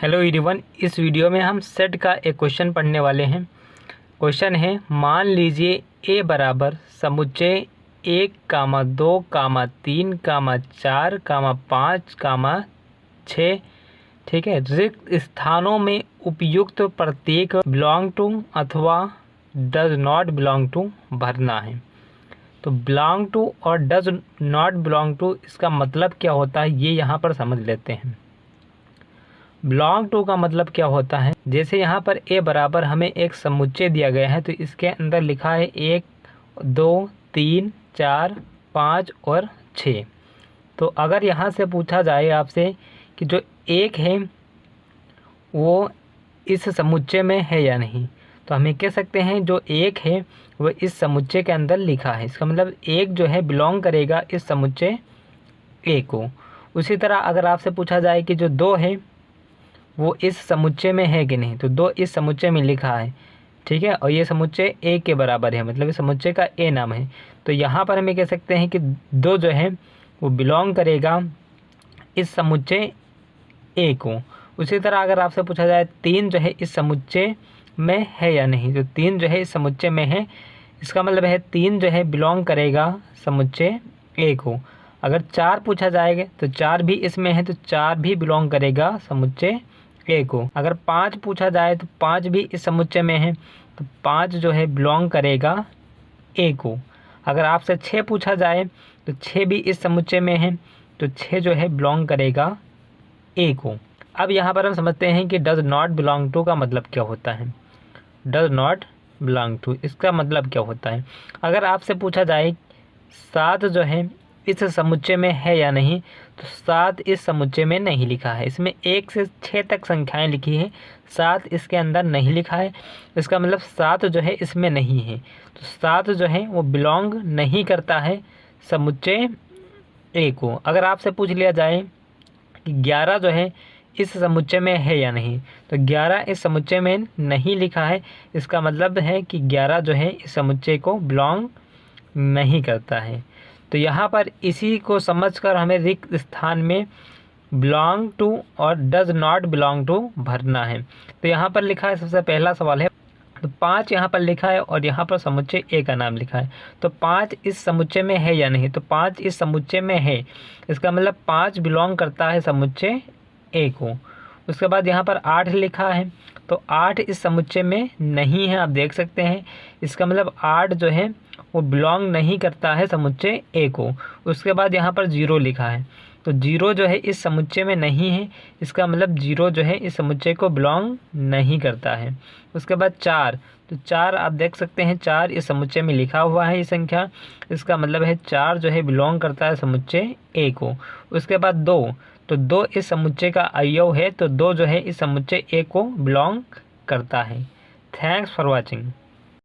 Hello everyone, इस video में हम सेट का एक क्वेश्चन पढ़ने वाले हैं। क्वेश्चन है, मान लीजिए ए बराबर समुच्चय 1, 2, 3, 4, 5, 6, ठीक है, रिक्त स्थानों में उपयुक्त प्रत्येक बिलोंग टू अथवा डज नॉट बिलोंग टू भरना है। तो बिलोंग टू और डज नॉट बिलोंग टू इसका मतलब क्या होता है, ये यहाँ पर समझ लेते हैं। बिलोंग टू का मतलब क्या होता है, जैसे यहाँ पर ए बराबर हमें एक समुच्चय दिया गया है, तो इसके अंदर लिखा है 1, 2, 3, 4, 5 और 6। तो अगर यहाँ से पूछा जाए आपसे कि जो 1 है वो इस समुच्चय में है या नहीं, तो हमें कह सकते हैं जो 1 है वो इस समुच्चय के अंदर लिखा है। इसका मतलब 1 जो है बिलोंग करेगा इस समुच्चय ए को। उसी तरह अगर आपसे पूछा जाए कि जो 2 है वो इस समुच्चय में है कि नहीं, तो 2 इस समुच्चय में लिखा है, ठीक है, और ये समुच्चय ए के बराबर है, मतलब इस समुच्चय का ए नाम है। तो यहाँ पर हमें कह सकते हैं कि 2 जो है वो बिलोंग करेगा इस समुच्चय ए को। उसी तरह अगर आपसे पूछा जाए 3 जो है इस समुच्चय में है या नहीं, तो 3 जो है इस समुच्चय में है, इसका मतलब है 3 जो है बिलोंग करेगा समुच्चय ए को। अगर 4 पूछा जाएगा तो 4 भी इसमें है, तो 4 भी बिलोंग करेगा समुच्चय ए को। अगर 5 पूछा जाए तो 5 भी इस समुच्चय में है, तो 5 जो है बिलोंग करेगा ए को। अगर आपसे 6 पूछा जाए तो 6 भी इस समुच्चय में है, तो 6 जो है बिलोंग करेगा ए को। अब यहाँ पर हम समझते हैं कि डज नॉट बिलोंग टू का मतलब क्या होता है। डज नॉट बिलोंग टू इसका मतलब क्या होता है, अगर आपसे पूछा जाए 7 जो है इस समुच्चय में है या नहीं, तो 7 इस समुच्चय में नहीं लिखा है। इसमें 1 से 6 तक संख्याएं लिखी हैं, 7 इसके अंदर नहीं लिखा है। इसका मतलब 7 जो है इसमें नहीं है, तो 7 जो है वो बिलोंग नहीं करता है समुच्चय ए को। अगर आपसे पूछ लिया जाए कि 11 जो है इस समुच्चय में है या नहीं, तो 11 इस समुच्चय में नहीं लिखा है। इसका मतलब है कि 11 जो है इस समुच्चय को बिलोंग नहीं करता है। तो यहाँ पर इसी को समझकर हमें रिक्त स्थान में बिलोंग टू और डज नॉट बिलोंग टू भरना है। तो यहाँ पर लिखा है, सबसे पहला सवाल है, तो 5 यहाँ पर लिखा है और यहाँ पर समुच्चय ए का नाम लिखा है, तो 5 इस समुच्चय में है या नहीं, तो 5 इस समुच्चय में है। इसका मतलब 5 बिलोंग करता है समुच्चय ए को। उसके बाद यहाँ पर 8 लिखा है, तो 8 इस समुच्चय में नहीं है, आप देख सकते हैं। इसका मतलब 8 जो है वो बिलोंग नहीं करता है समुच्चय ए को। उसके बाद यहाँ पर 0 लिखा है, तो 0 जो है इस समुच्चय में नहीं है। इसका मतलब 0 जो है इस समुच्चय को बिलोंग नहीं करता है। उसके बाद 4, तो 4 आप देख सकते हैं, 4 इस समुच्चय में लिखा हुआ है ये संख्या। इसका मतलब है 4 जो है बिलोंग करता है समुच्चय ए को। उसके बाद 2, तो 2 इस समुच्चय का अवयव है, तो 2 जो है इस समुच्चय ए को बिलोंग करता है। Thanks for watching.